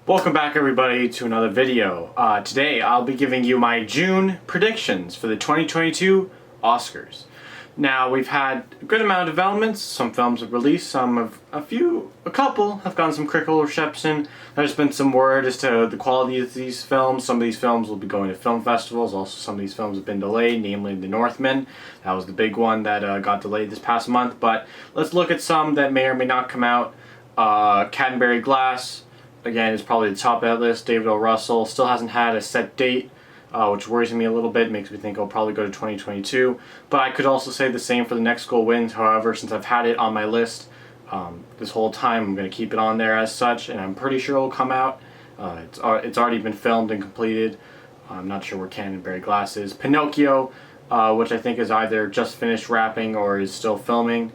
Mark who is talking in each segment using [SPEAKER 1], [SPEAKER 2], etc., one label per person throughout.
[SPEAKER 1] Welcome back everybody to another video. Today I'll be giving you my June predictions for the 2022 Oscars. Now we've had a good amount of developments. Some films have released, a couple have gotten some critical reception. There's been some word as to the quality of these films. Some of these films will be going to film festivals. Also some of these films have been delayed, namely The Northman. That was the big one that got delayed this past month. But let's look at some that may or may not come out. Canterbury Glass, again, is probably the top of that list. David O. Russell still hasn't had a set date, which worries me a little bit. Makes me think it'll probably go to 2022. But I could also say the same for The Next Goal Wins. However, since I've had it on my list this whole time, I'm going to keep it on there as such, and I'm pretty sure it'll come out. It's already been filmed and completed. I'm not sure where Canterbury Glass is. Pinocchio, which I think is either just finished wrapping or is still filming.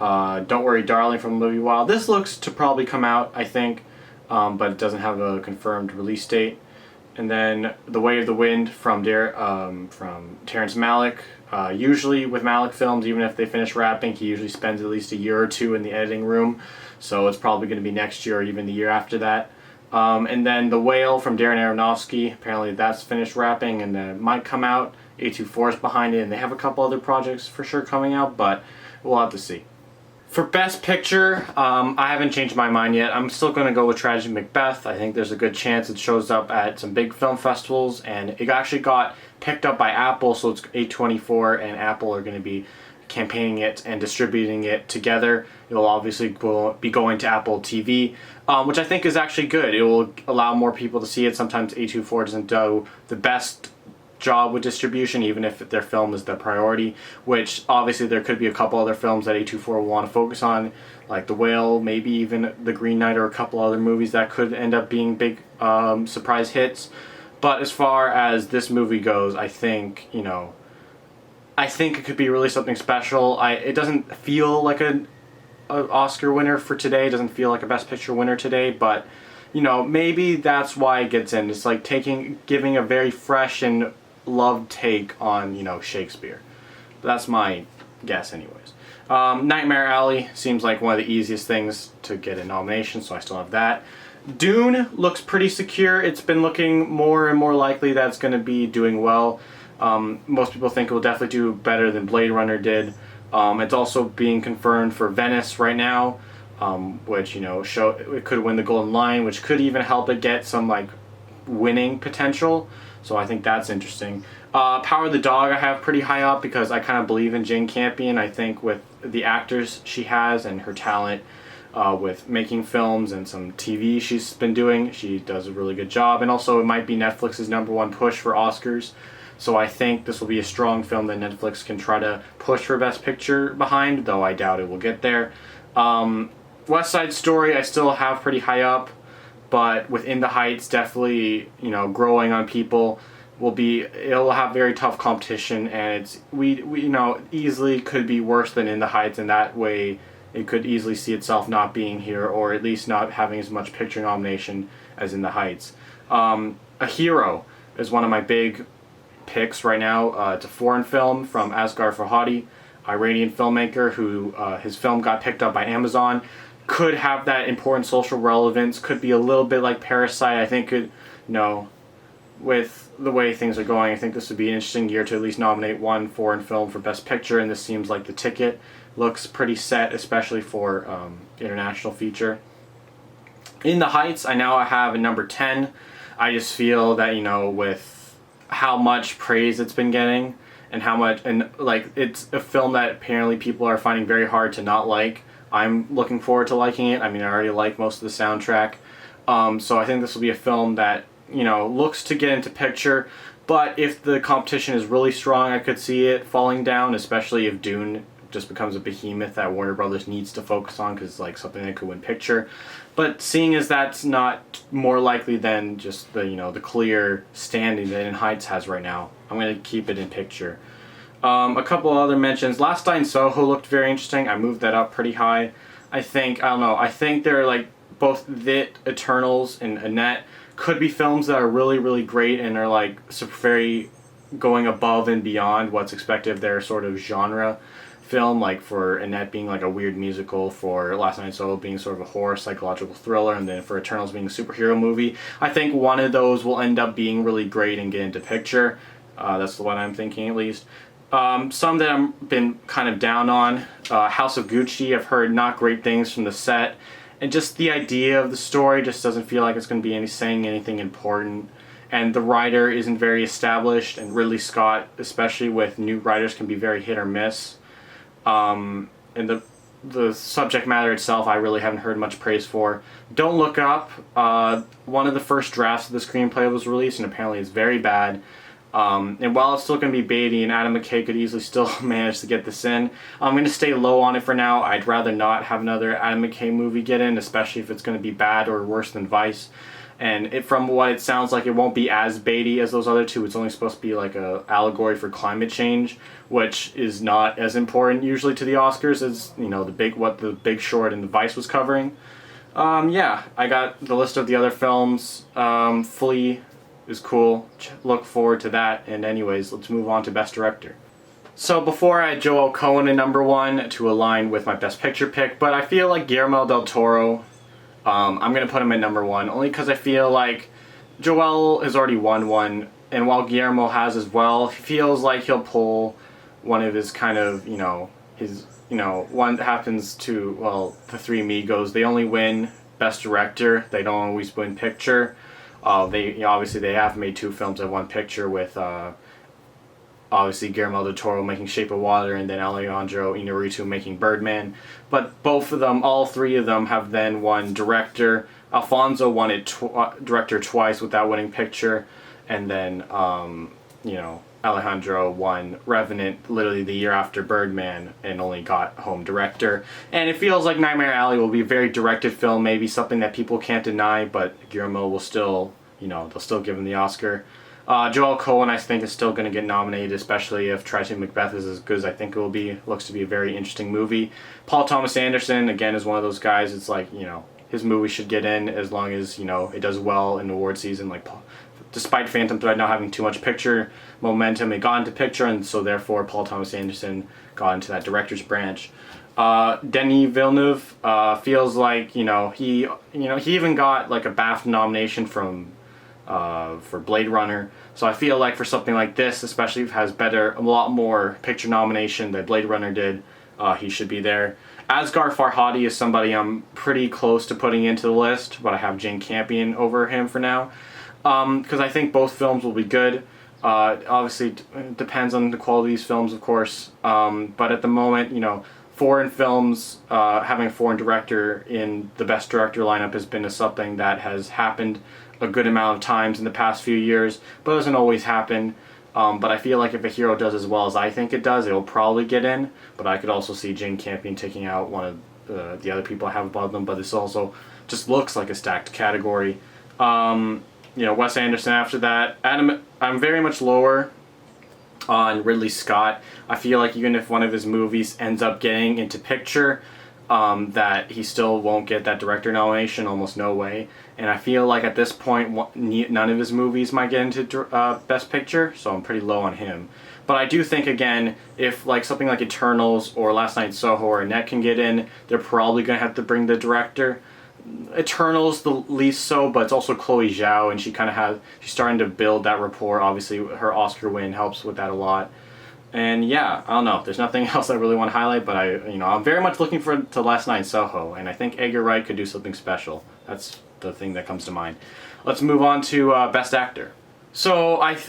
[SPEAKER 1] Don't Worry Darling from Movie Wild. This looks to probably come out, I think. But it doesn't have a confirmed release date. And then The Way of the Wind from Terrence Malick. Usually with Malick films, even if they finish wrapping, he usually spends at least a year or two in the editing room. So it's probably going to be next year or even the year after that. And then The Whale from Darren Aronofsky. Apparently that's finished wrapping and it might come out. A24 is behind it, and they have a couple other projects for sure coming out, but we'll have to see. For Best Picture, I haven't changed my mind yet. I'm still going to go with Tragedy Macbeth. I think there's a good chance it shows up at some big film festivals, and it actually got picked up by Apple, so it's A24 and Apple are going to be campaigning it and distributing it together. It'll obviously be going to Apple TV, which I think is actually good. It will allow more people to see it. Sometimes A24 doesn't do the best job with distribution, even if their film is the priority, which obviously there could be a couple other films that A24 will want to focus on, like The Whale, maybe even The Green Knight, or a couple other movies that could end up being big surprise hits. But as far as this movie goes, I think it could be really something special. It doesn't feel like an Oscar winner for today. It doesn't feel like a Best Picture winner today, but maybe that's why it gets in. It's like giving a very fresh and loved take on Shakespeare. But that's my guess anyways. Nightmare Alley seems like one of the easiest things to get a nomination, so I still have that. Dune looks pretty secure. It's been looking more and more likely that it's going to be doing well. Most people think it will definitely do better than Blade Runner did. It's also being confirmed for Venice right now, which it could win the Golden Lion, which could even help it get some winning potential. So I think that's interesting. Power of the Dog I have pretty high up because I kind of believe in Jane Campion. I think with the actors she has and her talent with making films and some TV she's been doing, she does a really good job. And also it might be Netflix's #1 push for Oscars. So I think this will be a strong film that Netflix can try to push for Best Picture behind, though I doubt it will get there. West Side Story I still have pretty high up, but Within the Heights definitely growing on people. It'll have very tough competition, and we easily could be worse than In the Heights, and that way it could easily see itself not being here, or at least not having as much picture nomination as In the Heights. A Hero is one of my big picks right now. It's a foreign film from Asghar Farhadi, Iranian filmmaker who his film got picked up by Amazon. Could have that important social relevance, could be a little bit like Parasite. I think with the way things are going, I think this would be an interesting year to at least nominate one foreign film for Best Picture, and this seems like the ticket. Looks pretty set, especially for international feature. In the Heights, I now have a number 10. I just feel that, with how much praise it's been getting, and it's a film that apparently people are finding very hard to not like. I'm looking forward to liking it. I mean, I already like most of the soundtrack. So I think this will be a film that, looks to get into picture. But if the competition is really strong, I could see it falling down, especially if Dune just becomes a behemoth that Warner Brothers needs to focus on because it's something that could win picture. But seeing as that's not more likely than just the clear standing that In Heights has right now, I'm going to keep it in picture. A couple other mentions. Last Night in Soho looked very interesting. I moved that up pretty high. I think they're both Vit, Eternals, and Annette could be films that are really, really great and are very going above and beyond what's expected of their sort of genre film, like for Annette being like a weird musical, for Last Night in Soho being sort of a horror psychological thriller, and then for Eternals being a superhero movie. I think one of those will end up being really great and get into picture. That's the one I'm thinking, at least. Some that I've been kind of down on. House of Gucci, I've heard not great things from the set. And just the idea of the story just doesn't feel like it's going to be saying anything important. And the writer isn't very established, and Ridley Scott, especially with new writers, can be very hit or miss. And the subject matter itself, I really haven't heard much praise for. Don't Look Up, one of the first drafts of the screenplay was released, and apparently it's very bad. And while it's still going to be Beatty, and Adam McKay could easily still manage to get this in, I'm going to stay low on it for now. I'd rather not have another Adam McKay movie get in, especially if it's going to be bad or worse than Vice. And from what it sounds like, it won't be as Beatty as those other two. It's only supposed to be like a allegory for climate change, which is not as important usually to the Oscars as, you know, what the Big Short and the Vice was covering. Yeah, I got the list of the other films. Flea is cool. Look forward to that. And anyways, let's move on to Best Director. So before I had Joel Coen in number 1 to align with my Best Picture pick, but I feel like Guillermo del Toro, I'm going to put him at number 1, only because I feel like Joel has already won one, and while Guillermo has as well, he feels like he'll pull one of his kind of, one that happens to, well, the Three Amigos. They only win Best Director. They don't always win Picture. Obviously they have made 2 films that won Picture with, obviously Guillermo del Toro making Shape of Water, and then Alejandro Inarritu making Birdman. But both of them, all 3 of them, have then won Director. Alfonso won it Director twice without winning Picture, and then Alejandro won Revenant literally the year after Birdman and only got home Director. And it feels like Nightmare Alley will be a very directed film, maybe something that people can't deny, but Guillermo will still, they'll still give him the Oscar. Joel Coen, I think, is still going to get nominated, especially if Tragedy Macbeth is as good as I think it will be. Looks to be a very interesting movie. Paul Thomas Anderson, again, is one of those guys. It's like, his movie should get in as long as, it does well in the award season. Like, despite Phantom Thread not having too much picture momentum, it got into Picture, and so therefore Paul Thomas Anderson got into that director's branch. Denis Villeneuve feels like, he even got like a BAFTA nomination for Blade Runner. So I feel like for something like this, especially if it has a lot more picture nomination than Blade Runner did, he should be there. Asghar Farhadi is somebody I'm pretty close to putting into the list, but I have Jane Campion over him for now. Because I think both films will be good. Obviously, it depends on the quality of these films, of course. But at the moment, foreign films, having a foreign director in the Best Director lineup has been something that has happened a good amount of times in the past few years, but it doesn't always happen. But I feel like if A Hero does as well as I think it does, it will probably get in. But I could also see Jane Campion taking out one of the other people I have above them. But this also just looks like a stacked category. Wes Anderson after that. I'm very much lower on Ridley Scott. I feel like even if one of his movies ends up getting into Picture, that he still won't get that director nomination, almost no way. And I feel like at this point, none of his movies might get into Best Picture, so I'm pretty low on him. But I do think, again, if like something like Eternals or Last Night in Soho or Annette can get in, they're probably going to have to bring the director. Eternals the least so, but it's also Chloe Zhao, and she's starting to build that rapport. Obviously, her Oscar win helps with that a lot. And yeah, I don't know. There's nothing else I really want to highlight, but I'm very much looking forward to Last Night in Soho, and I think Edgar Wright could do something special. That's the thing that comes to mind. Let's move on to Best Actor. So I've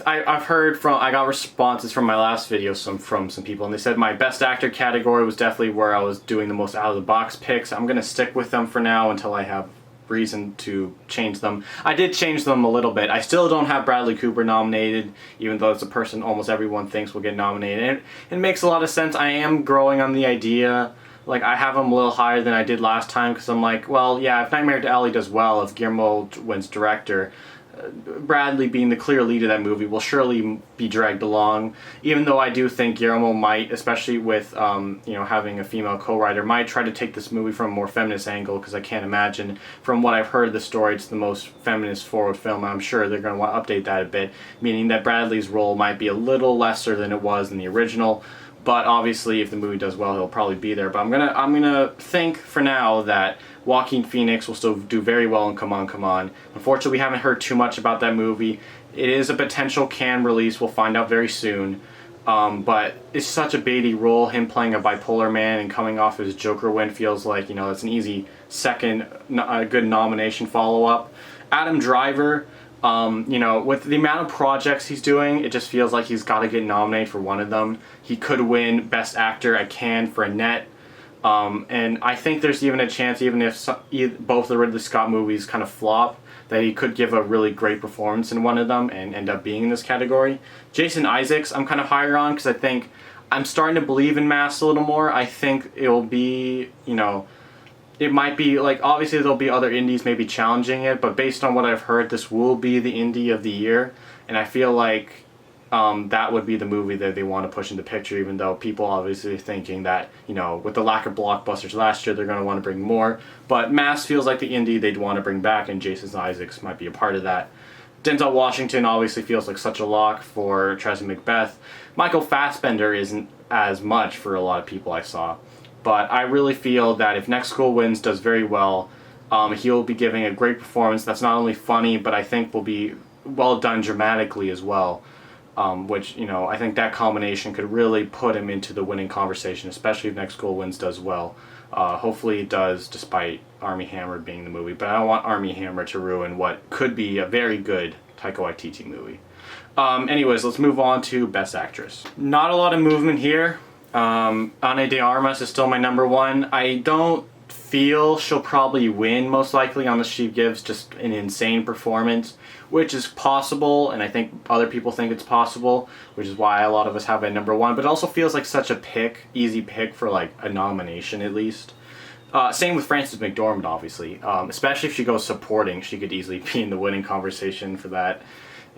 [SPEAKER 1] heard I got responses from my last video from some people, and they said my Best Actor category was definitely where I was doing the most out of the box picks. I'm gonna stick with them for now until I have reason to change them. I did change them a little bit. I still don't have Bradley Cooper nominated, even though it's a person almost everyone thinks will get nominated. And it makes a lot of sense. I am growing on the idea. Like, I have him a little higher than I did last time, because I'm like, well, yeah, if Nightmare Alley does well, if Guillermo wins director, Bradley being the clear lead of that movie will surely be dragged along, even though I do think Guillermo might, especially with having a female co-writer, might try to take this movie from a more feminist angle, because I can't imagine, from what I've heard of the story, it's the most feminist forward film. I'm sure they're going to want to update that a bit, meaning that Bradley's role might be a little lesser than it was in the original. But obviously, if the movie does well, he'll probably be there. But I'm gonna think for now that Joaquin Phoenix will still do very well in Come On, Come On. Unfortunately, we haven't heard too much about that movie. It is a potential Cannes release. We'll find out very soon. But it's such a baity role. Him playing a bipolar man and coming off his Joker win feels like, it's an easy second, good nomination follow-up. Adam Driver, with the amount of projects he's doing, it just feels like he's got to get nominated for one of them. He could win Best Actor at Cannes for Annette. And I think there's even a chance, even if both the Ridley Scott movies kind of flop, that he could give a really great performance in one of them and end up being in this category. Jason Isaacs, I'm kind of higher on because I think I'm starting to believe in Mass a little more. I think it'll be, it might be, like, obviously there'll be other indies maybe challenging it, but based on what I've heard, this will be the indie of the year, and I feel like that would be the movie that they want to push into picture, even though people obviously thinking that, with the lack of blockbusters last year, they're going to want to bring more. But Mass feels like the indie they'd want to bring back, and Jason Isaacs might be a part of that. Denzel Washington obviously feels like such a lock for Tracy Macbeth. Michael Fassbender isn't as much for a lot of people I saw. But I really feel that if Next School Wins does very well, he'll be giving a great performance that's not only funny, but I think will be well done dramatically as well. Which, I think that combination could really put him into the winning conversation, especially if Next School Wins does well. Hopefully it does, despite Armie Hammer being the movie. But I don't want Armie Hammer to ruin what could be a very good Taika Waititi movie. Anyways, let's move on to Best Actress. Not a lot of movement here. Ana de Armas is still my number one. I don't feel she'll probably win, most likely, unless she gives just an insane performance, which is possible, and I think other people think it's possible, which is why a lot of us have it at number one. But it also feels like such a easy pick for like a nomination at least. Same with Frances McDormand, obviously. Especially if she goes supporting, she could easily be in the winning conversation for that,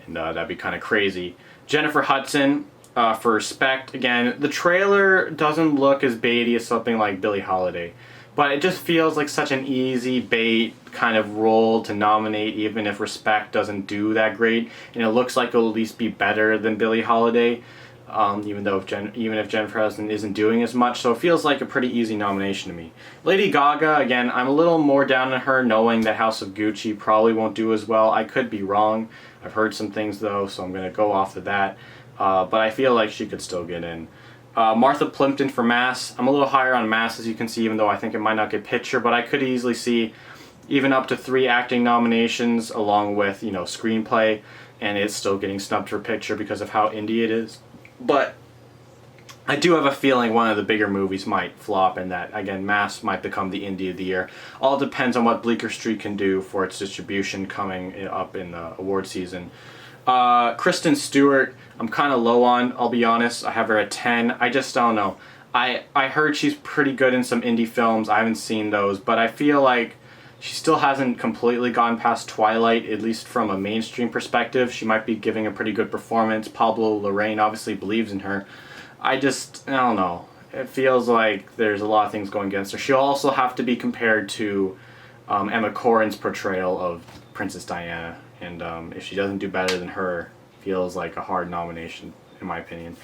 [SPEAKER 1] and that'd be kind of crazy. Jennifer Hudson, for Respect, again, the trailer doesn't look as baity as something like Billie Holiday, but it just feels like such an easy bait kind of role to nominate, even if Respect doesn't do that great, and it looks like it'll at least be better than Billie Holiday, even if Jennifer Hudson isn't doing as much. So it feels like a pretty easy nomination to me. Lady Gaga, again, I'm a little more down on her, knowing that House of Gucci probably won't do as well. I could be wrong. I've heard some things though, so I'm going to go off of that. But I feel like she could still get in. Martha Plimpton for Mass. I'm a little higher on Mass, as you can see, even though I think it might not get picture, but I could easily see even up to 3 acting nominations along with, Screenplay, and it's still getting snubbed for picture because of how indie it is. But I do have a feeling one of the bigger movies might flop, and that, again, Mass might become the indie of the year. All depends on what Bleecker Street can do for its distribution coming up in the award season. Kristen Stewart, I'm kind of low on, I'll be honest. I have her at 10. I just don't know. I heard she's pretty good in some indie films. I haven't seen those, but I feel like she still hasn't completely gone past Twilight, at least from a mainstream perspective. She might be giving a pretty good performance. Pablo Larraín obviously believes in her. I don't know. It feels like there's a lot of things going against her. She'll also have to be compared to Emma Corrin's portrayal of Princess Diana. And if she doesn't do better than her, feels like a hard nomination, in my opinion.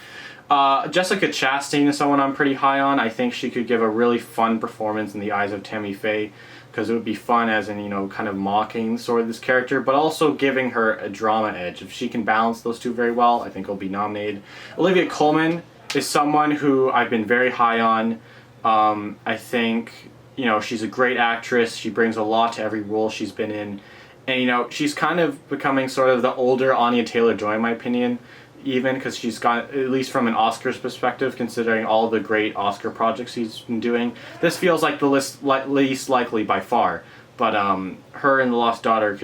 [SPEAKER 1] Jessica Chastain is someone I'm pretty high on. I think she could give a really fun performance in the eyes of Tammy Faye, because it would be fun as in, kind of mocking sort of this character, but also giving her a drama edge. If she can balance those two very well, I think she'll be nominated. Olivia Colman is someone who I've been very high on. I think, she's a great actress. She brings a lot to every role she's been in. And, she's kind of becoming sort of the older Anya Taylor-Joy, in my opinion, even, because she's got, at least from an Oscars perspective, considering all the great Oscar projects she's been doing, this feels like the least likely by far. But her and The Lost Daughter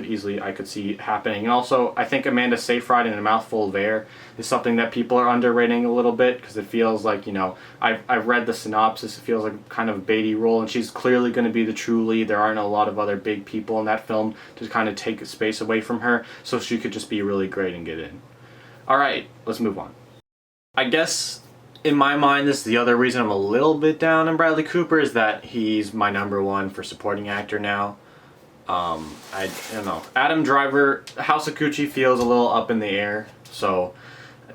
[SPEAKER 1] I could see happening. And also, I think Amanda Seyfried in A Mouthful of Air is something that people are underrating a little bit, because it feels like, I've read the synopsis, it feels like kind of a baity role, and she's clearly going to be the true lead. There aren't a lot of other big people in that film to kind of take space away from her, so she could just be really great and get in. Alright, let's move on. I guess, in my mind, this is the other reason I'm a little bit down on Bradley Cooper, is that he's my number one for supporting actor now. I don't know. Adam Driver, House of Gucci feels a little up in the air, so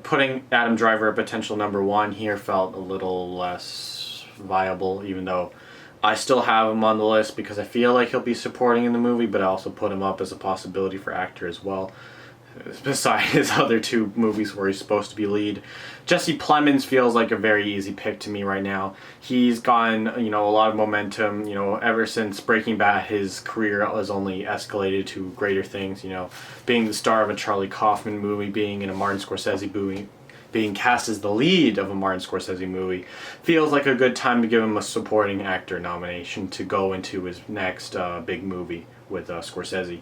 [SPEAKER 1] Putting Adam Driver at potential number one here felt a little less viable, even though I still have him on the list because I feel like he'll be supporting in the movie, but I also put him up as a possibility for actor as well, beside his other two movies where he's supposed to be lead. Jesse Plemons feels like a very easy pick to me right now. He's gotten, a lot of momentum, ever since Breaking Bad. His career has only escalated to greater things, being the star of a Charlie Kaufman movie, being in a Martin Scorsese movie, being cast as the lead of a Martin Scorsese movie. Feels like a good time to give him a supporting actor nomination to go into his next big movie with Scorsese.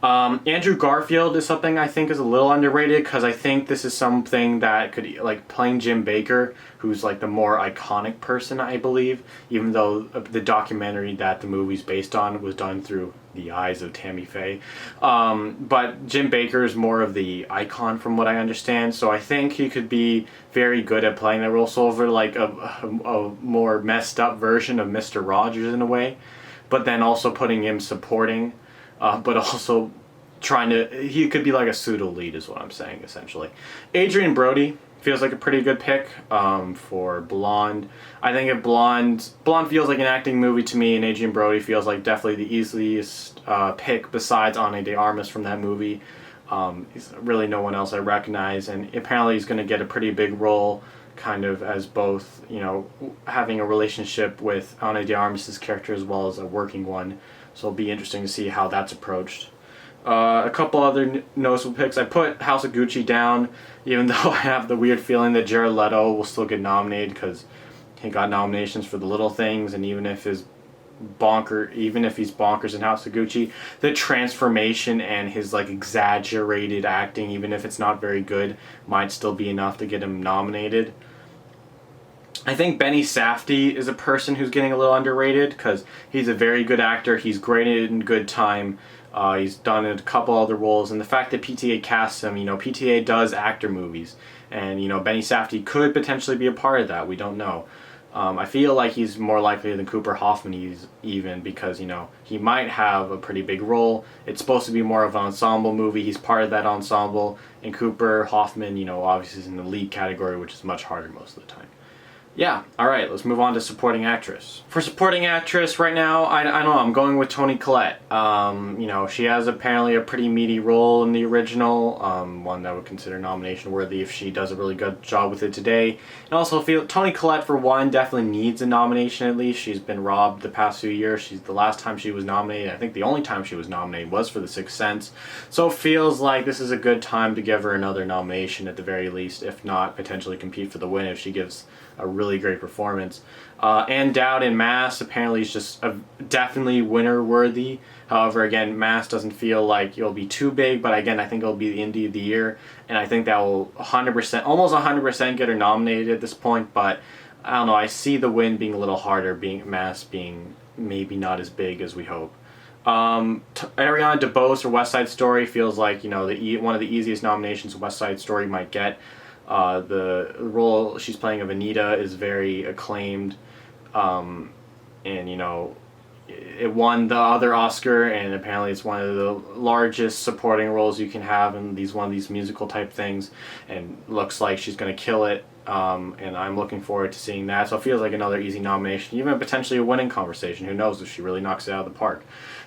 [SPEAKER 1] Andrew Garfield is something I think is a little underrated because I think this is something that could, like playing Jim Baker, who's like the more iconic person, I believe, even though the documentary that the movie's based on was done through the eyes of Tammy Faye. But Jim Baker is more of the icon from what I understand, so I think he could be very good at playing that role, so over like a more messed up version of Mr. Rogers in a way, but then also putting him supporting. But also he could be like a pseudo lead is what I'm saying essentially. Adrian Brody feels like a pretty good pick for Blonde. I think if Blonde feels like an acting movie to me, and Adrian Brody feels like definitely the easiest pick besides Ana de Armas from that movie. He's really no one else I recognize, and apparently he's going to get a pretty big role kind of as both, having a relationship with Ana de Armas' character as well as a working one. So it'll be interesting to see how that's approached. A couple other noticeable picks. I put House of Gucci down, even though I have the weird feeling that Jared Leto will still get nominated because he got nominations for The Little Things, and even if he's bonkers in House of Gucci, the transformation and his like exaggerated acting, even if it's not very good, might still be enough to get him nominated. I think Benny Safdie is a person who's getting a little underrated because he's a very good actor. He's great in Good Time. He's done a couple other roles, and the fact that PTA casts him, PTA does actor movies, and Benny Safdie could potentially be a part of that. We don't know. I feel like he's more likely than Cooper Hoffman even because he might have a pretty big role. It's supposed to be more of an ensemble movie. He's part of that ensemble, and Cooper Hoffman, obviously is in the lead category, which is much harder most of the time. Yeah, alright, let's move on to supporting actress. For supporting actress right now, I don't know, I'm going with Toni Collette. She has apparently a pretty meaty role in the original, one that I would consider nomination worthy if she does a really good job with it today. And also feel Toni Collette, for one, definitely needs a nomination at least. She's been robbed the past few years. The last time she was nominated, I think the only time she was nominated was for The Sixth Sense. So it feels like this is a good time to give her another nomination at the very least, if not potentially compete for the win if she gives a really great performance. Ann Dowd in Mass apparently is just definitely winner worthy. However, again, Mass doesn't feel like it'll be too big, but again, I think it'll be the indie of the year, and I think that will 100%, almost 100% get her nominated at this point, but I don't know, I see the win being a little harder, Mass being maybe not as big as we hope. Ariana DeBose for West Side Story feels like, one of the easiest nominations West Side Story might get. The role she's playing of Anita is very acclaimed, and it won the other Oscar, and apparently it's one of the largest supporting roles you can have in one of these musical type things, and looks like she's going to kill it, and I'm looking forward to seeing that. So it feels like another easy nomination, even potentially a winning conversation. Who knows if she really knocks it out of the park.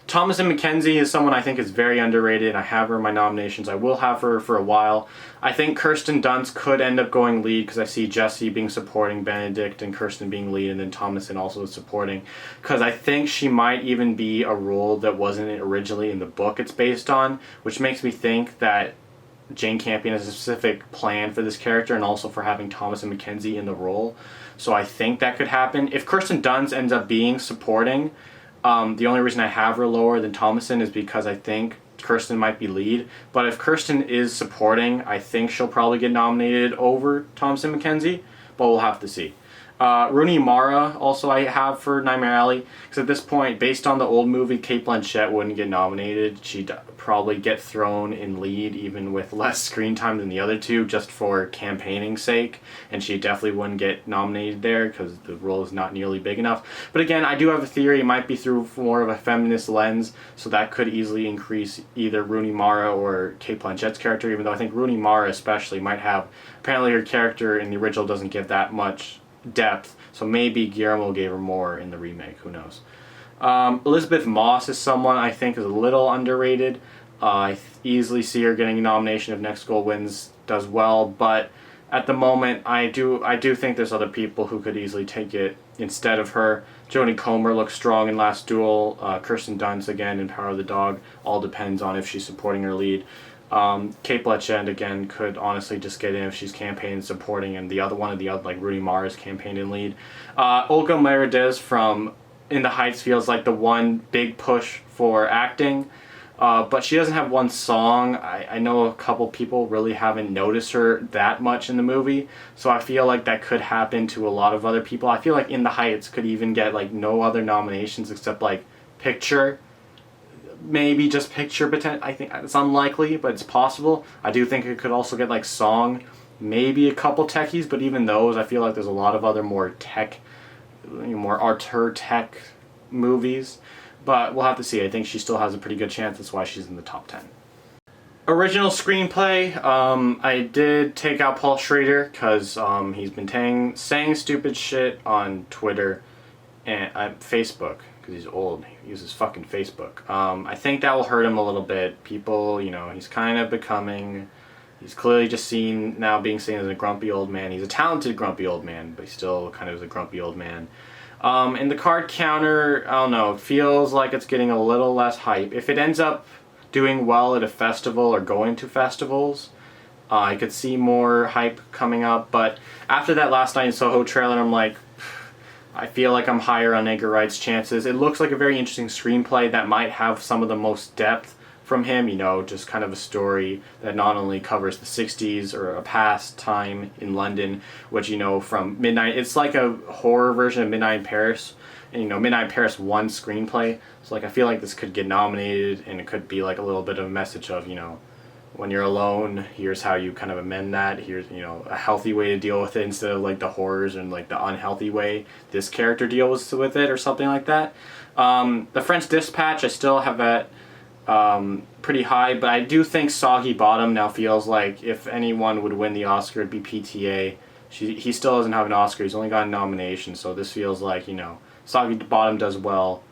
[SPEAKER 1] Thomasin McKenzie is someone I think is very underrated. I have her in my nominations. I will have her for a while. I think Kirsten Dunst could end up going lead because I see Jesse being supporting, Benedict and Kirsten being lead, and then Thomasin also supporting. Because I think she might even be a role that wasn't originally in the book it's based on, which makes me think that Jane Campion has a specific plan for this character and also for having Thomasin McKenzie in the role. So I think that could happen. If Kirsten Dunst ends up being supporting, the only reason I have her lower than Thomasin is because I think Kirsten might be lead. But if Kirsten is supporting, I think she'll probably get nominated over Thomasin McKenzie, but we'll have to see. Rooney Mara also I have for Nightmare Alley, because at this point, based on the old movie, Cate Blanchett wouldn't get nominated. She'd probably get thrown in lead even with less screen time than the other two, just for campaigning sake, and she definitely wouldn't get nominated there because the role is not nearly big enough. But again, I do have a theory. It might be through more of a feminist lens, so that could easily increase either Rooney Mara or Cate Blanchett's character, even though I think Rooney Mara especially might have, apparently her character in the original doesn't give that much depth, so maybe Guillermo gave her more in the remake, who knows. Elizabeth Moss is someone I think is a little underrated. I easily see her getting a nomination if Next Goal Wins does well, but at the moment I do think there's other people who could easily take it instead of her. Jodie Comer looks strong in Last Duel. Kirsten Dunst again in Power of the Dog. All depends on if she's supporting her lead. Cate Blanchett again could honestly just get in if she's campaigning supporting, and the other like Rooney Mara's campaign and lead. Olga Merediz from In the Heights feels like the one big push for acting, but she doesn't have one song. I know a couple people really haven't noticed her that much in the movie, so I feel like that could happen to a lot of other people. I feel like In the Heights could even get like no other nominations except like picture. Maybe just picture potential. I think it's unlikely, but it's possible. I do think it could also get like song, maybe a couple techies, but even those, I feel like there's a lot of other more tech, more auteur tech movies. But we'll have to see. I think she still has a pretty good chance. That's why she's in the top 10. Original screenplay. I did take out Paul Schrader because he's been saying stupid shit on Twitter and Facebook. He's old. He uses fucking Facebook. I think that will hurt him a little bit. People, he's kind of he's clearly just being seen as a grumpy old man. He's a talented grumpy old man, but he still kind of is a grumpy old man. And the card counter, I don't know, it feels like it's getting a little less hype. If it ends up doing well at a festival or going to festivals, I could see more hype coming up. But after that Last Night in Soho trailer, I'm like, I feel like I'm higher on Edgar Wright's chances. It looks like a very interesting screenplay that might have some of the most depth from him, just kind of a story that not only covers the 60s or a past time in London, which, from Midnight, it's like a horror version of Midnight in Paris. And, Midnight in Paris won screenplay. So, I feel like this could get nominated, and it could be like a little bit of a message of, when you're alone, here's how you kind of amend that. Here's, a healthy way to deal with it instead of like the horrors and like the unhealthy way this character deals with it or something like that. The French Dispatch, I still have that pretty high, but I do think Soggy Bottom now feels like if anyone would win the Oscar, it'd be PTA. He still doesn't have an Oscar. He's only got a nomination, so this feels like, Soggy Bottom does well,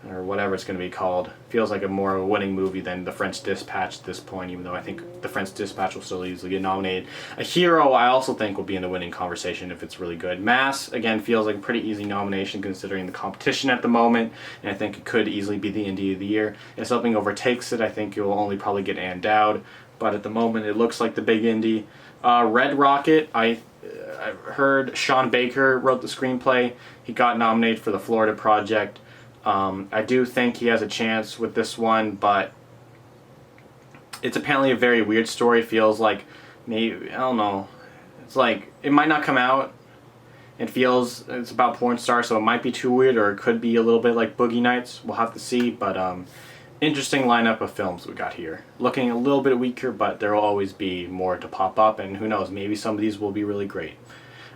[SPEAKER 1] or whatever it's going to be called. Feels like a more of a winning movie than The French Dispatch at this point, even though I think The French Dispatch will still easily get nominated. A Hero, I also think, will be in the winning conversation if it's really good. Mass, again, feels like a pretty easy nomination considering the competition at the moment, and I think it could easily be the Indie of the Year. If something overtakes it, I think it will only probably get Ann Dowd, but at the moment it looks like the big Indie. Red Rocket, I've heard Sean Baker wrote the screenplay. He got nominated for the Florida Project. I do think he has a chance with this one, but it's apparently a very weird story. It feels like maybe, I don't know, it's like it might not come out. It's about porn stars, so it might be too weird, or it could be a little bit like Boogie Nights. We'll have to see, but interesting lineup of films we got here. Looking a little bit weaker, but there will always be more to pop up, and who knows, maybe some of these will be really great.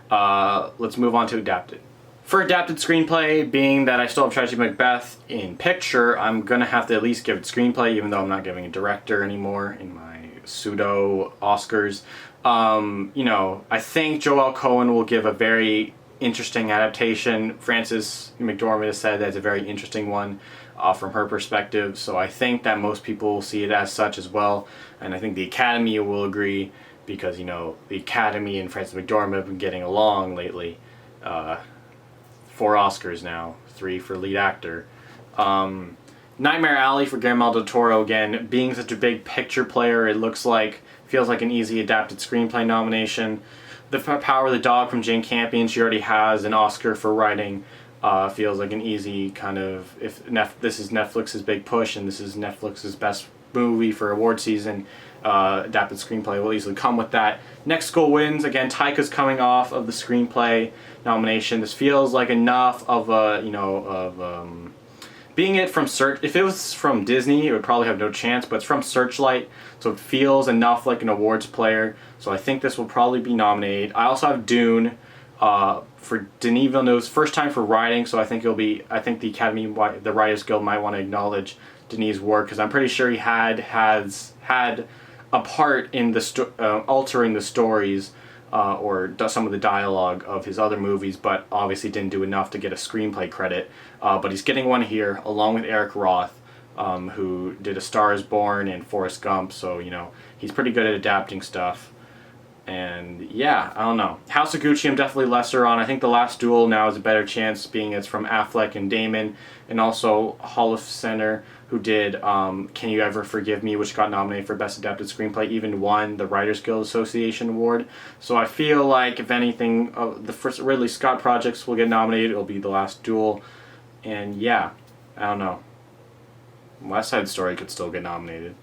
[SPEAKER 1] Let's move on to adapted. For adapted screenplay, being that I still have Tragedy Macbeth in picture, I'm going to have to at least give it screenplay, even though I'm not giving a director anymore in my pseudo Oscars. I think Joelle Cohen will give a very interesting adaptation. Frances McDormand has said that's a very interesting one from her perspective, so I think that most people will see it as such as well, and I think the Academy will agree, because, the Academy and Frances McDormand have been getting along lately. 4 Oscars now, 3 for lead actor. Nightmare Alley for Guillermo del Toro, again, being such a big picture player, it feels like an easy adapted screenplay nomination. The Power of the Dog from Jane Campion, she already has an Oscar for writing. Feels like an easy kind of, this is Netflix's big push and this is Netflix's best movie for award season, adapted screenplay will easily come with that. Next Goal Wins. Again, Taika's coming off of the screenplay nomination. This feels like enough of a, being it from if it was from Disney, it would probably have no chance, but it's from Searchlight, so it feels enough like an awards player. So I think this will probably be nominated. I also have Dune, for Denis Villeneuve's first time for writing, so I think the Academy, the Writers Guild might want to acknowledge Denis' work, because I'm pretty sure he has had a part in the altering the stories or some of the dialogue of his other movies, but obviously didn't do enough to get a screenplay credit. But he's getting one here, along with Eric Roth, who did A Star Is Born and Forrest Gump, so, he's pretty good at adapting stuff. And yeah, I don't know. House of Gucci I'm definitely lesser on. I think The Last Duel now is a better chance, being it's from Affleck and Damon, and also Holofcener, who did Can You Ever Forgive Me, which got nominated for Best Adapted Screenplay, even won the Writers Guild Association Award. So I feel like, if anything, the first Ridley Scott projects will get nominated. It'll be The Last Duel. And yeah, I don't know. West Side Story could still get nominated.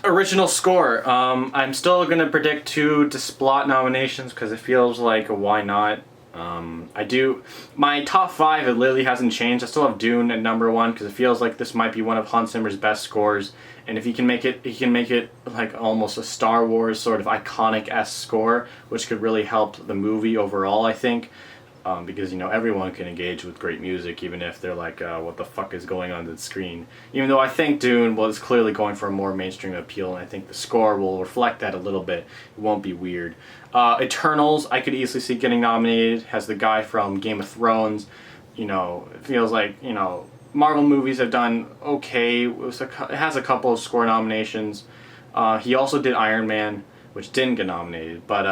[SPEAKER 1] Original score. I'm still going to predict 2 Desplat nominations, because it feels like a why not. My top 5, it literally hasn't changed. I still have Dune at number 1, because it feels like this might be one of Hans Zimmer's best scores, and if he can make it like almost a Star Wars sort of iconic-esque score, which could really help the movie overall, I think. Because everyone can engage with great music, even if they're like, what the fuck is going on the screen. Even though I think Dune was clearly going for a more mainstream appeal, and I think the score will reflect that a little bit. It won't be weird. Eternals, I could easily see getting nominated. Has the guy from Game of Thrones. It feels like, Marvel movies have done okay. It has a couple of score nominations. He also did Iron Man, which didn't get nominated, but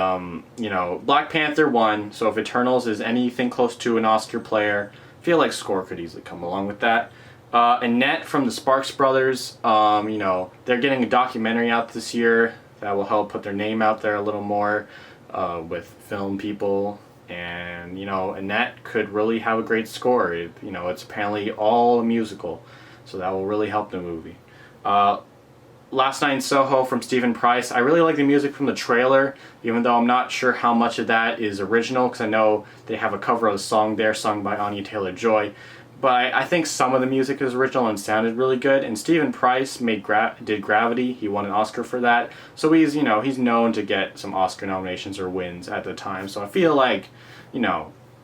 [SPEAKER 1] Black Panther won, so if Eternals is anything close to an Oscar player, I feel like score could easily come along with that. Annette from the Sparks Brothers, they're getting a documentary out this year that will help put their name out there a little more with film people, and Annette could really have a great score. It's apparently all a musical, so that will really help the movie. Last Night in Soho from Stephen Price. I really like the music from the trailer, even though I'm not sure how much of that is original, because I know they have a cover of the song there, sung by Anya Taylor-Joy. But I think some of the music is original and sounded really good. And Stephen Price did Gravity. He won an Oscar for that. So he's known to get some Oscar nominations or wins at the time. So I feel like,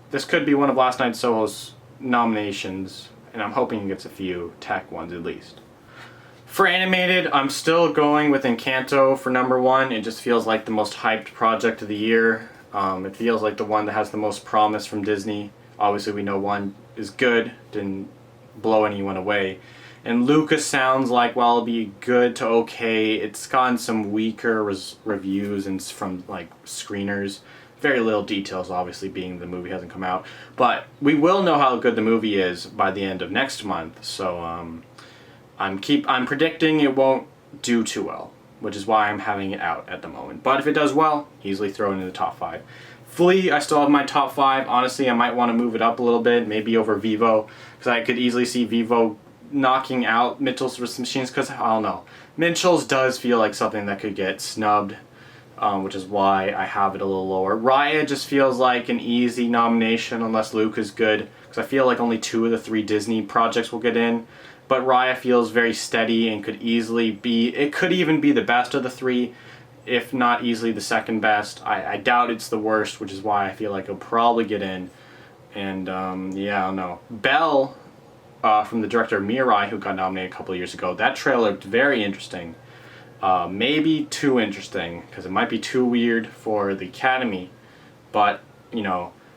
[SPEAKER 1] this could be one of Last Night in Soho's nominations, and I'm hoping he gets a few tech ones at least. For animated, I'm still going with Encanto for number 1. It just feels like the most hyped project of the year. It feels like the one that has the most promise from Disney. Obviously, we know one is good, didn't blow anyone away. And Luca sounds like, well, it'll be good to okay. It's gotten some weaker reviews and from like screeners. Very little details, obviously, being the movie hasn't come out. But we will know how good the movie is by the end of next month. So I'm predicting it won't do too well, which is why I'm having it out at the moment. But if it does well, easily throw it in the top 5. Flea, I still have my top 5. Honestly, I might want to move it up a little bit, maybe over Vivo, because I could easily see Vivo knocking out Mitchell's vs. Machines, because, I don't know. Mitchell's does feel like something that could get snubbed, which is why I have it a little lower. Raya just feels like an easy nomination, unless Luke is good, because I feel like only 2 of the 3 Disney projects will get in. But Raya feels very steady and could even be the best of the 3, if not easily the second best. I doubt it's the worst, which is why I feel like it'll probably get in. And yeah, I don't know. Belle, from the director of Mirai, who got nominated a couple of years ago, that trailer looked very interesting. Maybe too interesting, because it might be too weird for the Academy, but,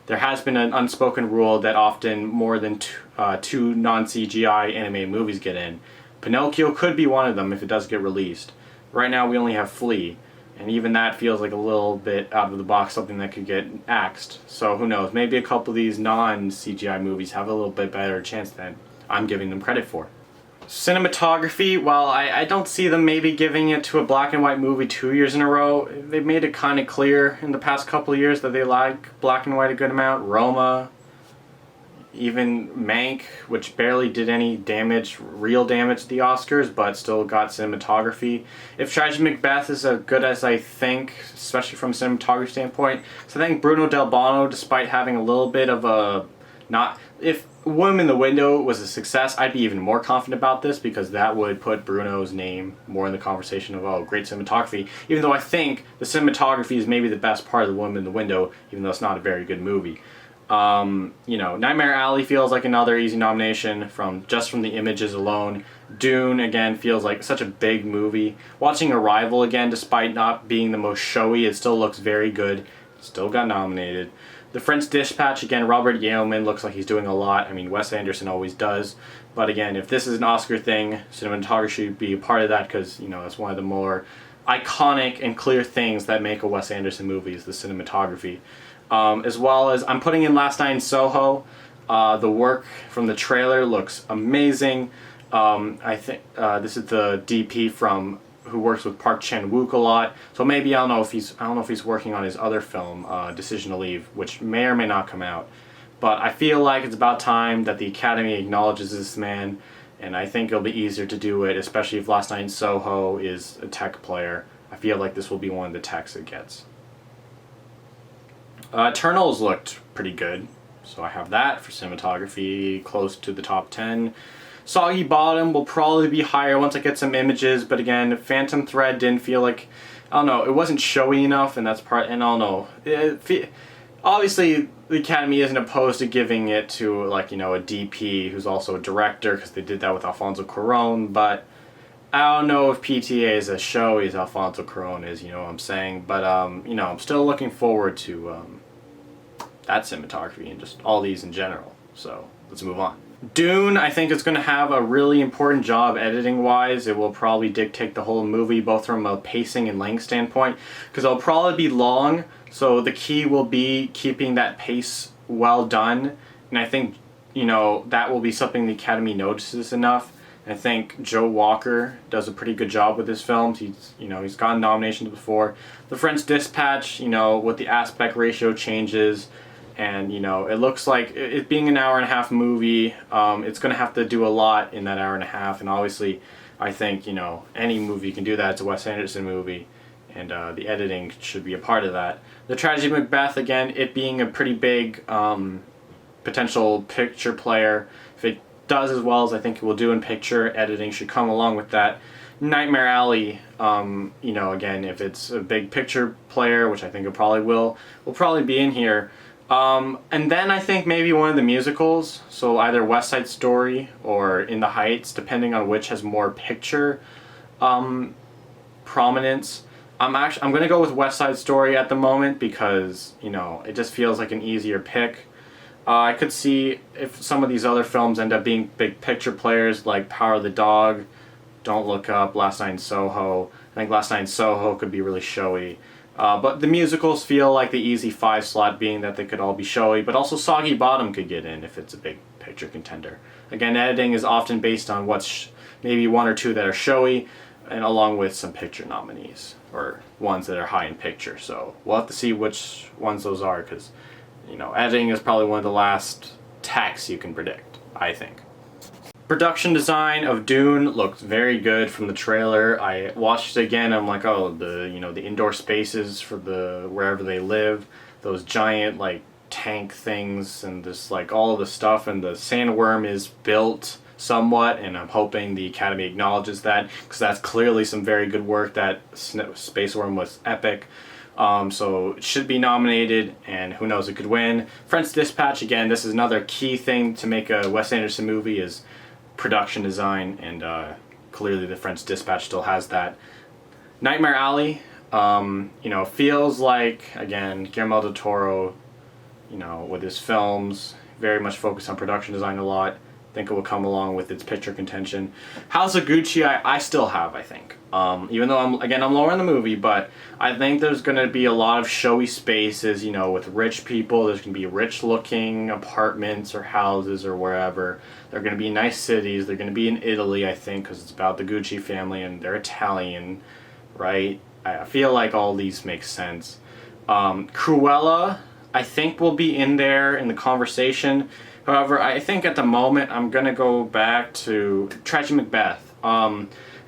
[SPEAKER 1] there has been an unspoken rule that often more than 2 non-CGI animated movies get in. Pinocchio could be one of them if it does get released. Right now we only have Flea, and even that feels like a little bit out of the box, something that could get axed. So who knows, maybe a couple of these non-CGI movies have a little bit better chance than I'm giving them credit for. Cinematography, well, I don't see them maybe giving it to a black and white movie 2 years in a row. They've made it kind of clear in the past couple of years that they like black and white a good amount. Roma, even Mank, which barely did any damage, real damage to the Oscars, but still got cinematography. If Tragedy Macbeth is as good as I think, especially from a cinematography standpoint, so I think Bruno Del Bono, despite having a little bit of a not, if Woman in the Window was a success, I'd be even more confident about this because that would put Bruno's name more in the conversation of, oh, great cinematography. Even though I think the cinematography is maybe the best part of The Woman in the Window, even though it's not a very good movie. Nightmare Alley feels like another easy nomination from the images alone. Dune, again, feels like such a big movie. Watching Arrival again, despite not being the most showy, it still looks very good. Still got nominated. The French Dispatch, again, Robert Yeoman looks like he's doing a lot. I mean, Wes Anderson always does. But again, if this is an Oscar thing, cinematography should be a part of that because, it's one of the more iconic and clear things that make a Wes Anderson movie is the cinematography. As well as, I'm putting in Last Night in Soho. The work from the trailer looks amazing. I think this is the DP who works with Park Chan-wook a lot. So maybe I don't know if he's working on his other film, Decision to Leave, which may or may not come out. But I feel like it's about time that the Academy acknowledges this man, and I think it'll be easier to do it, especially if Last Night in Soho is a tech player. I feel like this will be one of the techs it gets. Eternals looked pretty good, so I have that for cinematography, close to the top 10. Soggy Bottom will probably be higher once I get some images, but again, Phantom Thread didn't feel like, I don't know, it wasn't showy enough, and that's and I don't know. Obviously, the Academy isn't opposed to giving it to, a DP who's also a director, because they did that with Alfonso Cuarón, but I don't know if PTA is as showy as Alfonso Cuarón is, you know what I'm saying, but, I'm still looking forward to that cinematography and just all these in general, so let's move on. Dune, I think, is going to have a really important job editing-wise. It will probably dictate the whole movie, both from a pacing and length standpoint, because it'll probably be long, so the key will be keeping that pace well done, and I think, that will be something the Academy notices enough. I think Joe Walker does a pretty good job with his films. He's gotten nominations before. The French Dispatch, with the aspect ratio changes, and it looks like it being an hour and a half movie, it's going to have to do a lot in that hour and a half, and obviously I think any movie can do that. It's a Wes Anderson movie, and the editing should be a part of that. The Tragedy of Macbeth, again, it being a pretty big potential picture player, if it does as well as I think it will do in picture, editing should come along with that. Nightmare Alley, again, if it's a big picture player, which I think it probably will probably be in here. And then I think maybe one of the musicals, so either West Side Story or In the Heights, depending on which has more picture prominence. I'm going to go with West Side Story at the moment because, it just feels like an easier pick. I could see if some of these other films end up being big picture players like Power of the Dog, Don't Look Up, Last Night in Soho. I think Last Night in Soho could be really showy. But the musicals feel like the easy 5 slot, being that they could all be showy, but also Soggy Bottom could get in if it's a big picture contender. Again, editing is often based on what's maybe 1 or 2 that are showy, and along with some picture nominees, or ones that are high in picture. So we'll have to see which ones those are, because editing is probably one of the last techs you can predict, I think. Production design of Dune looked very good from the trailer. I watched it again. I'm like, oh, the indoor spaces for wherever they live, those giant tank things, and just all of the stuff, and the sandworm is built somewhat, and I'm hoping the Academy acknowledges that, because that's clearly some very good work. That Space Worm was epic. So it should be nominated, and who knows, it could win. French Dispatch, again, this is another key thing to make a Wes Anderson movie is production design, and clearly the French Dispatch still has that. Nightmare Alley, feels like, again, Guillermo del Toro, with his films, very much focused on production design a lot. I think it will come along with its picture contention. House of Gucci, I still have, I think. Even though I'm lower in the movie, but I think there's going to be a lot of showy spaces, with rich people. There's going to be rich-looking apartments or houses or wherever. They're going to be nice cities. They're going to be in Italy, I think, because it's about the Gucci family, and they're Italian, right? I feel like all these make sense. Cruella, I think, will be in there in the conversation. However, I think at the moment I'm gonna go back to Tragedy Macbeth.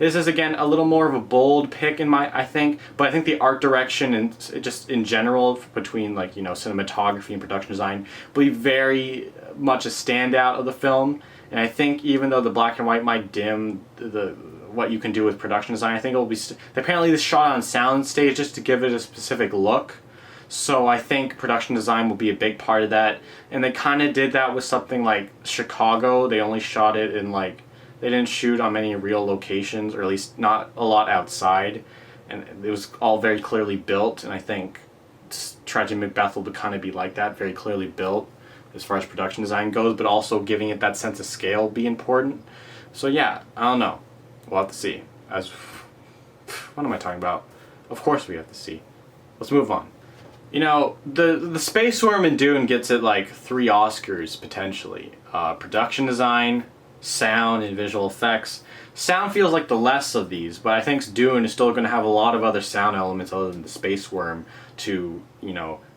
[SPEAKER 1] This is again a little more of a bold pick in I think, but I think the art direction and just in general between like cinematography and production design will be very much a standout of the film. And I think even though the black and white might dim the what you can do with production design, I think it will be apparently this shot on sound stage just to give it a specific look. So I think production design will be a big part of that. And they kind of did that with something like Chicago. They only shot it in they didn't shoot on many real locations, or at least not a lot outside. And it was all very clearly built. And I think Tragedy Macbeth will kind of be like that, very clearly built as far as production design goes, but also giving it that sense of scale will be important. So yeah, I don't know. We'll have to see. What am I talking about? Of course we have to see. Let's move on. The space worm in Dune gets it like 3 Oscars potentially. Production design, sound, and visual effects. Sound feels like the less of these, but I think Dune is still going to have a lot of other sound elements other than the space worm to,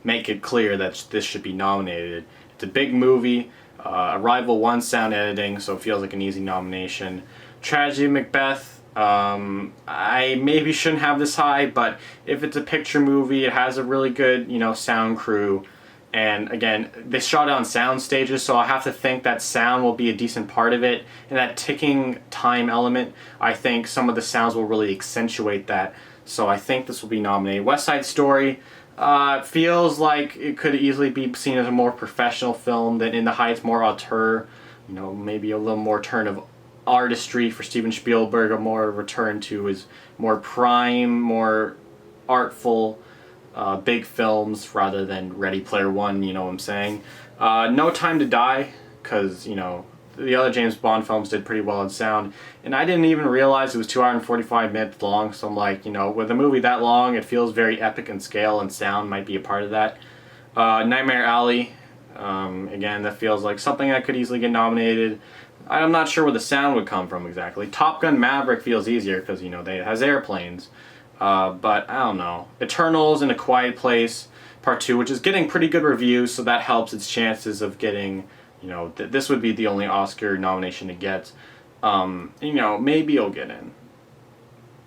[SPEAKER 1] make it clear that this should be nominated. It's a big movie. Arrival won sound editing, so it feels like an easy nomination. Tragedy Macbeth, I maybe shouldn't have this high, but if it's a picture movie, it has a really good, sound crew. And again, they shot it on sound stages, so I have to think that sound will be a decent part of it. And that ticking time element, I think some of the sounds will really accentuate that. So I think this will be nominated. West Side Story feels like it could easily be seen as a more professional film than In the Heights, more auteur. Maybe a little more turn of artistry for Steven Spielberg, a more return to his more prime, more artful big films rather than Ready Player One, you know what I'm saying? No Time to Die, because, the other James Bond films did pretty well in sound, and I didn't even realize it was 2 hours and 45 minutes long, so I'm like, with a movie that long, it feels very epic in scale, and sound might be a part of that. Nightmare Alley, again, that feels like something that could easily get nominated. I'm not sure where the sound would come from exactly. Top Gun Maverick feels easier because, it has airplanes. But I don't know. Eternals and A Quiet Place Part 2, which is getting pretty good reviews, so that helps its chances of getting, this would be the only Oscar nomination it gets. Maybe it'll get in.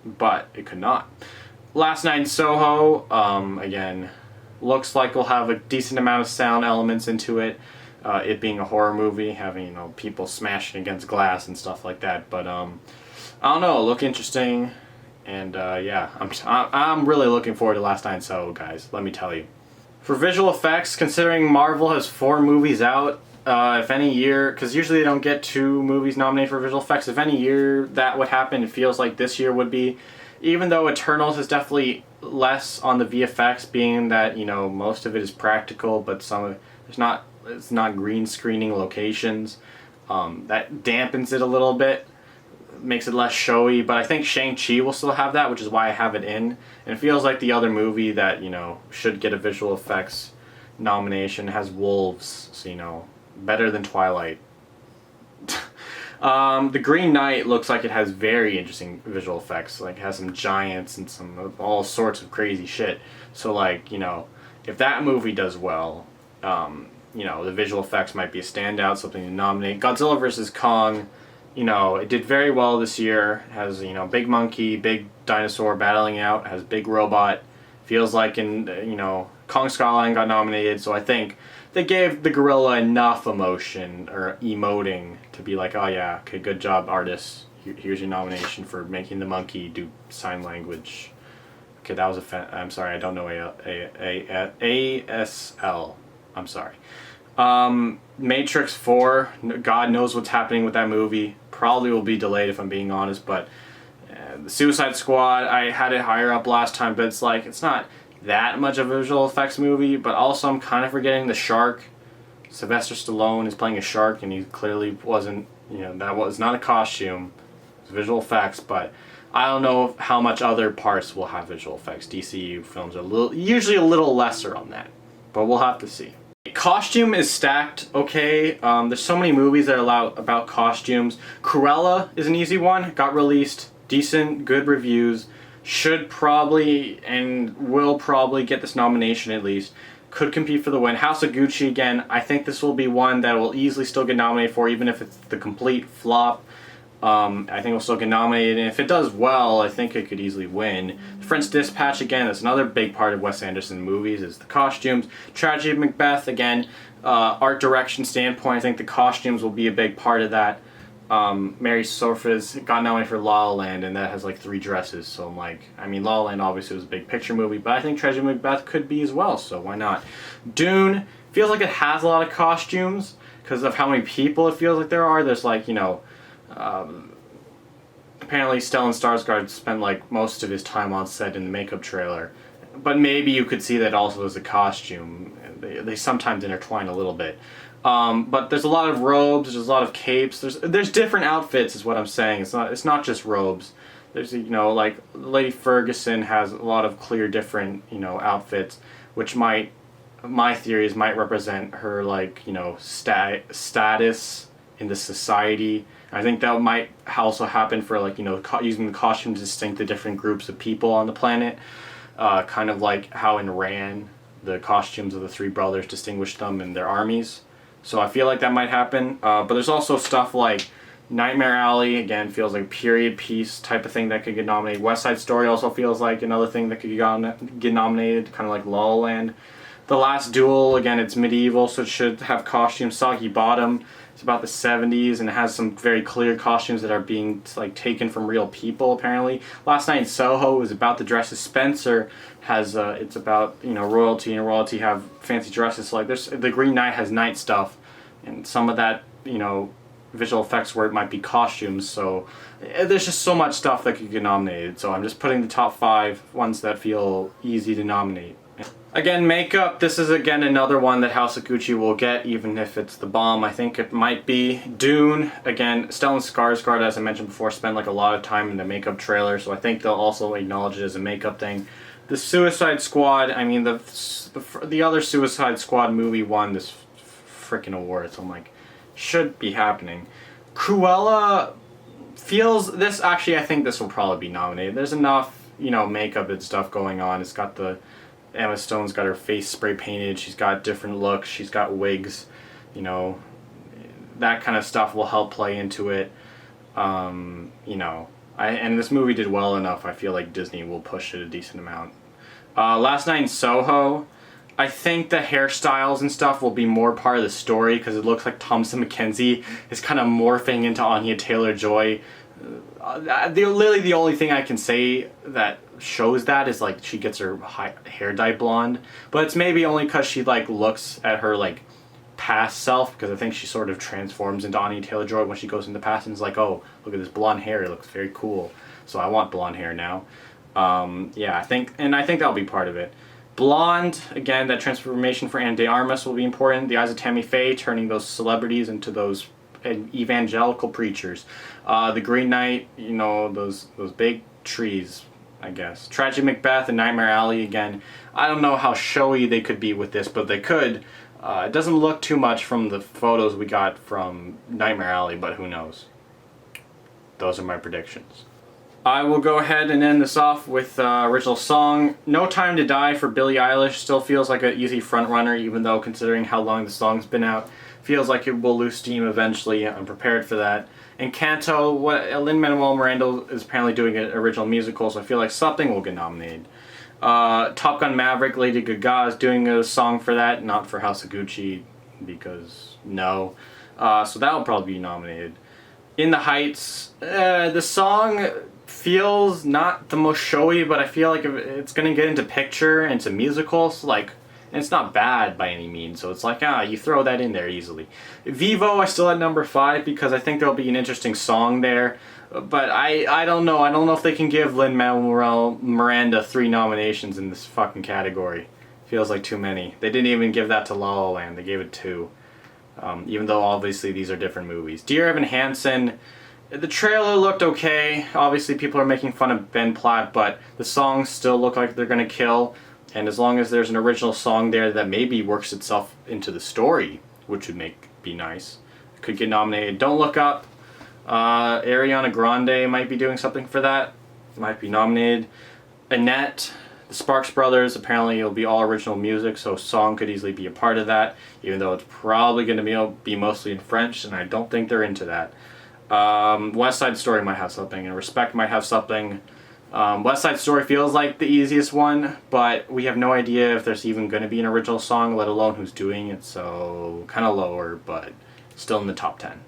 [SPEAKER 1] But it could not. Last Night in Soho, again, looks like we'll have a decent amount of sound elements into it. It being a horror movie, having people smashing against glass and stuff like that. But I don't know, look interesting, and yeah, I'm really looking forward to Last Night in Soho, guys. Let me tell you. For visual effects, considering Marvel has 4 movies out, if any year, because usually they don't get 2 movies nominated for visual effects. If any year that would happen, it feels like this year would be. Even though Eternals is definitely less on the VFX, being that most of it is practical, but some of it's not green screening locations. That dampens it a little bit, makes it less showy, but I think Shang-Chi will still have that, which is why I have it in. And it feels like the other movie that, should get a visual effects nomination has wolves, so, better than Twilight. The Green Knight looks like it has very interesting visual effects, like it has some giants and some all sorts of crazy shit. So if that movie does well, the visual effects might be a standout, something to nominate. Godzilla vs. Kong, it did very well this year. It has, big monkey, big dinosaur battling out, has big robot. Feels like Kong Skull Island got nominated, so I think they gave the gorilla enough emotion or emoting to be like, oh yeah, okay, good job, artists. Here's your nomination for making the monkey do sign language. Okay, that was I'm sorry, I don't know ASL. I'm sorry. Matrix 4, God knows what's happening with that movie. Probably will be delayed if I'm being honest, but the Suicide Squad, I had it higher up last time, but it's not that much of a visual effects movie, but also I'm kind of forgetting the shark. Sylvester Stallone is playing a shark, and he clearly wasn't, that was not a costume. It's visual effects, but I don't know how much other parts will have visual effects. DCU films are usually a little lesser on that, but we'll have to see. Costume is stacked, okay. There's so many movies that are about costumes. Cruella is an easy one. Got released. Decent, good reviews. Should probably and will probably get this nomination at least. could compete for the win. House of Gucci, again, I think this will be one that will easily still get nominated for, even if it's the complete flop. I think it'll still get nominated, and if it does well, I think it could easily win. The French Dispatch, again, is another big part of Wes Anderson movies, is the costumes. Tragedy of Macbeth, again, art direction standpoint, I think the costumes will be a big part of that. Mary Sorfa's got nominated for La La Land, and that has like 3 dresses, so I'm like, I mean, La La Land obviously was a big picture movie, but I think Tragedy of Macbeth could be as well, so why not? Dune feels like it has a lot of costumes, because of how many people it feels like there are. There's like, you know, apparently Stellan Skarsgård spent like most of his time on set in the makeup trailer, but maybe you could see that also as a costume. They sometimes intertwine a little bit, but there's a lot of robes, there's a lot of capes, there's different outfits is what I'm saying. It's not just robes. There's, you know, like Lady Ferguson has a lot of clear different, you know, outfits, which my theory is might represent her, like, you know, status in the society. I think that might also happen for, like, you know, using the costume to distinct the different groups of people on the planet. Kind of like how in Ran, the costumes of the 3 brothers distinguished them in their armies. So I feel like that might happen. But there's also stuff like Nightmare Alley, again, feels like a period piece type of thing that could get nominated. West Side Story also feels like another thing that could get nominated, kind of like La La Land. The Last Duel, again, it's medieval, so it should have costumes. Soggy Bottom, it's about the 70s, and it has some very clear costumes that are being, like, taken from real people, apparently. Last Night in Soho is about the dresses. Spencer has, it's about, you know, royalty, and royalty have fancy dresses. So, like, the Green Knight has night stuff, and some of that, you know, visual effects where it might be costumes, so there's just so much stuff that could get nominated. So I'm just putting the top 5 ones that feel easy to nominate. Again, makeup, this is again another one that House of Gucci will get, even if it's the bomb. I think it might be. Dune, again, Stellan Skarsgård, as I mentioned before, spent like a lot of time in the makeup trailer, so I think they'll also acknowledge it as a makeup thing. The Suicide Squad, I mean, the other Suicide Squad movie won this freaking award, so I'm like, should be happening. Cruella feels, this, actually, I think this will probably be nominated. There's enough, you know, makeup and stuff going on. It's got Emma Stone's got her face spray painted, she's got different looks, she's got wigs, you know, that kind of stuff will help play into it. You know, and this movie did well enough, I feel like Disney will push it a decent amount. Last Night in Soho, I think the hairstyles and stuff will be more part of the story, because it looks like Thomasin McKenzie is kind of morphing into Anya Taylor-Joy. Literally the only thing I can say that shows that is like she gets her hair dyed blonde, but it's maybe only because she like looks at her like past self, because I think she sort of transforms into Anya Taylor-Joy when she goes in the past and is like, oh, look at this blonde hair, it looks very cool, so I want blonde hair now. Yeah, I think that'll be part of it. Blonde, again, that transformation for Ana de Armas will be important. The Eyes of Tammy Faye, turning those celebrities into those evangelical preachers. The Green Knight, you know, those big trees, I guess. Tragedy Macbeth and Nightmare Alley, again, I don't know how showy they could be with this, but they could. It doesn't look too much from the photos we got from Nightmare Alley, but who knows. Those are my predictions. I will go ahead and end this off with original song. No Time to Die for Billie Eilish still feels like an easy frontrunner, even though considering how long the song's been out, feels like it will lose steam eventually. I'm prepared for that. Encanto, Lin-Manuel Miranda is apparently doing an original musical, so I feel like something will get nominated. Top Gun Maverick, Lady Gaga is doing a song for that, not for House of Gucci, because no. So that will probably be nominated. In the Heights, the song feels not the most showy, but I feel like it's going to get into picture and into musicals, like, and it's not bad by any means, so it's like, you throw that in there easily. Vivo, I still at number 5 because I think there'll be an interesting song there, but I don't know. I don't know if they can give Lin-Manuel Miranda 3 nominations in this fucking category. Feels like too many. They didn't even give that to La La Land. They gave it 2. Even though obviously these are different movies. Dear Evan Hansen, the trailer looked okay. Obviously people are making fun of Ben Platt, but the songs still look like they're gonna kill. And as long as there's an original song there that maybe works itself into the story, which would be nice, could get nominated. Don't Look Up, Ariana Grande might be doing something for that. Might be nominated. Annette, The Sparks Brothers, apparently it'll be all original music, so song could easily be a part of that, even though it's probably going to be mostly in French, and I don't think they're into that. West Side Story might have something, and Respect might have something. West Side Story feels like the easiest one, but we have no idea if there's even going to be an original song, let alone who's doing it, so kind of lower, but still in the top 10.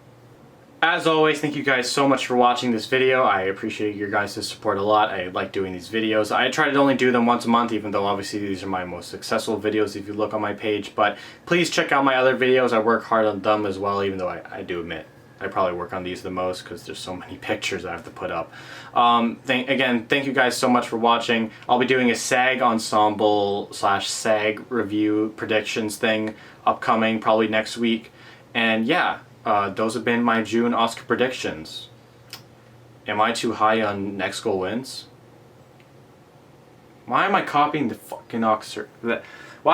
[SPEAKER 1] As always, thank you guys so much for watching this video. I appreciate your guys' support a lot. I like doing these videos. I try to only do them once a month, even though obviously these are my most successful videos if you look on my page, but please check out my other videos. I work hard on them as well, even though I do admit I probably work on these the most because there's so many pictures I have to put up. Again, thank you guys so much for watching. I'll be doing a SAG ensemble / SAG review predictions thing upcoming probably next week. And yeah, those have been my June Oscar predictions. Am I too high on Next Goal Wins? Why am I copying the fucking Oscar?